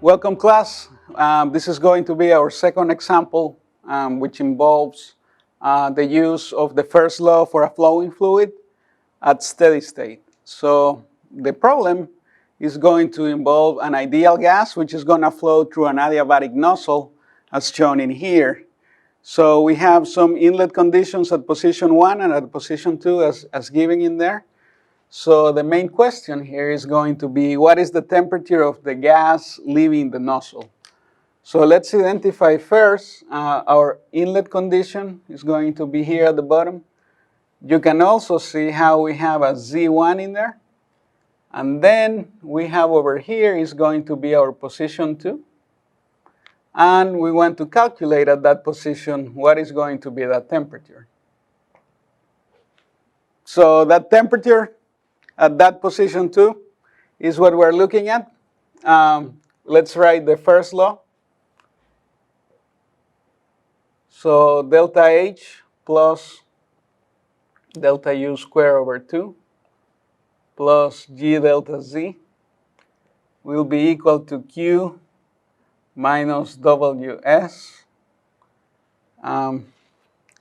Welcome, class. This is going to be our second example, which involves the use of the first law for a flowing fluid at steady state. So the problem is going to involve an ideal gas, which is going to flow through an adiabatic nozzle, as shown in here. So we have some inlet conditions at position 1 and at position 2 as given in there. So the main question here is going to be, what is the temperature of the gas leaving the nozzle? So let's identify first our inlet condition is going to be here at the bottom. You can also see how we have a Z1 in there. And then we have over here is going to be our position 2. And we want to calculate at that position what is going to be that temperature. So that temperature at that position 2 is what we're looking at. Let's write the first law. So delta H plus delta U squared over 2 plus G delta Z will be equal to Q minus WS.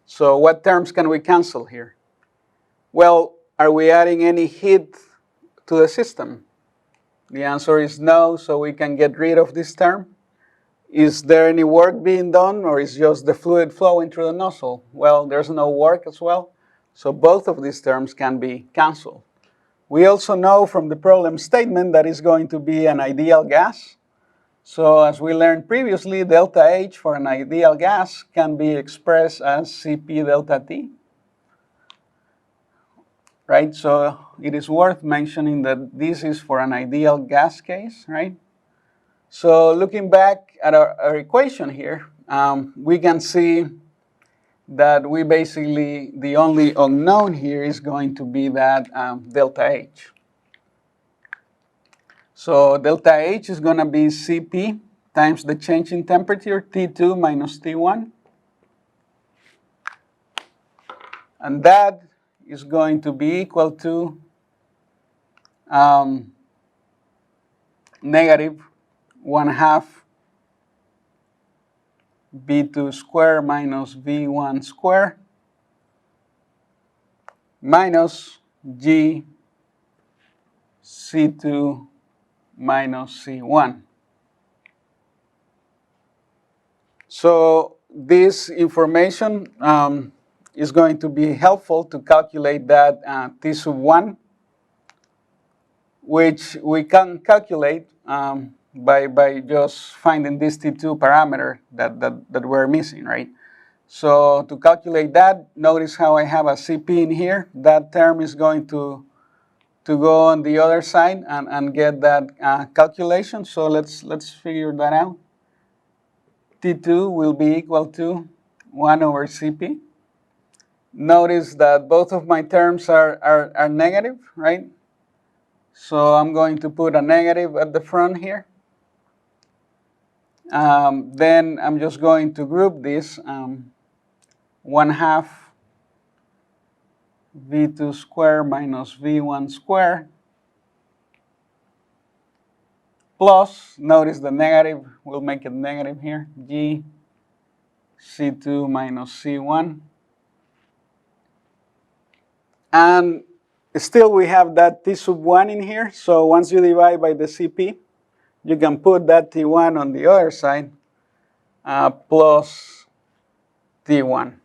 So what terms can we cancel here? Well, are we adding any heat to the system? The answer is no, so we can get rid of this term. Is there any work being done, or is just the fluid flowing through the nozzle? Well, there's no work as well, so both of these terms can be canceled. We also know from the problem statement that it's going to be an ideal gas. So as we learned previously, delta H for an ideal gas can be expressed as Cp delta T. Right, so it is worth mentioning that this is for an ideal gas case, right? So looking back at our equation here, we can see that we basically, the only unknown here is going to be that delta H. So delta H is going to be Cp times the change in temperature, T2 minus T1. And that is going to be equal to negative 1/2 V2 squared minus V1 squared minus G C2 minus C1. So this information is going to be helpful to calculate that T sub 1, which we can calculate by just finding this T2 parameter that we're missing, right? So to calculate that, notice how I have a Cp in here. That term is going to go on the other side and get that calculation. So let's figure that out. T2 will be equal to 1 over Cp. Notice that both of my terms are negative, right? So I'm going to put a negative at the front here. Then I'm just going to group this 1/2 V2 squared minus V1 squared plus, notice the negative, we'll make it negative here, G C2 minus C1. And still we have that T sub 1 in here, so once you divide by the Cp, you can put that T1 on the other side plus T1.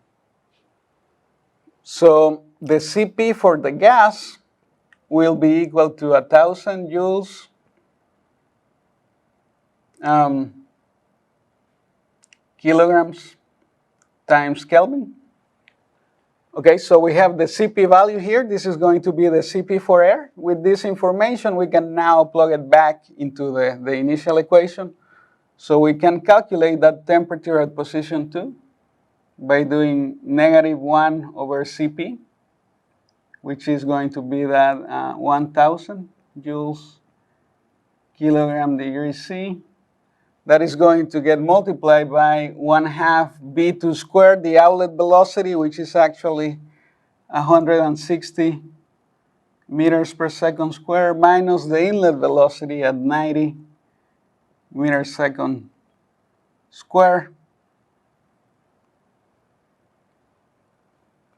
So the Cp for the gas will be equal to 1,000 joules kilograms times Kelvin. Okay, so we have the Cp value here. This is going to be the Cp for air. With this information, we can now plug it back into the initial equation. So we can calculate that temperature at position 2 by doing negative 1 over Cp, which is going to be that 1,000 joules kilogram degrees C. That is going to get multiplied by 1/2 V2 squared, the outlet velocity, which is actually 160 meters per second squared, minus the inlet velocity at 90 meters second square.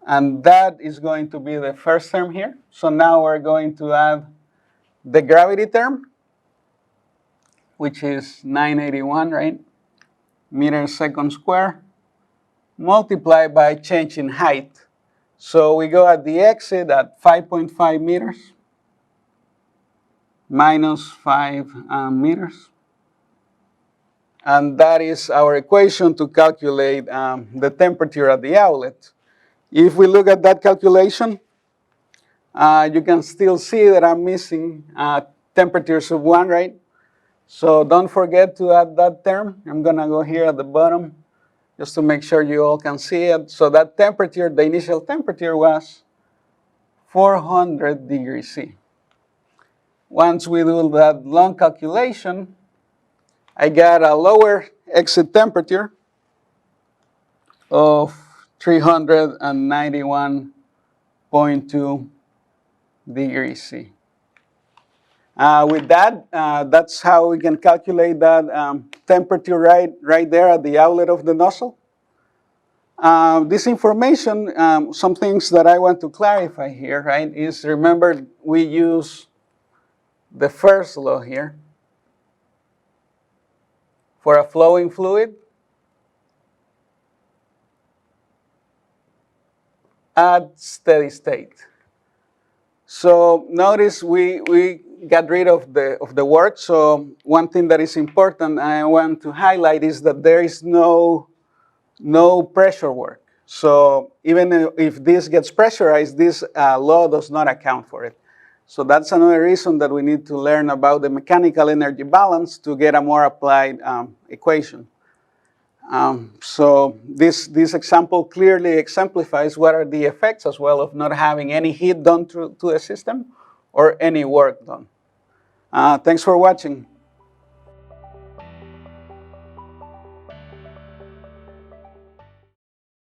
And that is going to be the first term here. So now we're going to add the gravity term, which is 981, right? Meters second square, multiplied by change in height. So we go at the exit at 5.5 meters minus 5 meters. And that is our equation to calculate the temperature at the outlet. If we look at that calculation, you can still see that I'm missing temperature sub 1, right? So don't forget to add that term. I'm going to go here at the bottom just to make sure you all can see it. So that temperature, the initial temperature was 400 degrees C. Once we do that long calculation, I got a lower exit temperature of 391.2 degrees C. With that, that's how we can calculate that temperature right there at the outlet of the nozzle. This information, some things that I want to clarify here, right, is remember we use the first law here for a flowing fluid at steady state. So notice we got rid of the work. So one thing that is important I want to highlight is that there is no pressure work. So even if this gets pressurized, this law does not account for it. So that's another reason that we need to learn about the mechanical energy balance to get a more applied equation. So this example clearly exemplifies what are the effects as well of not having any heat done to the system or any work done. Thanks for watching.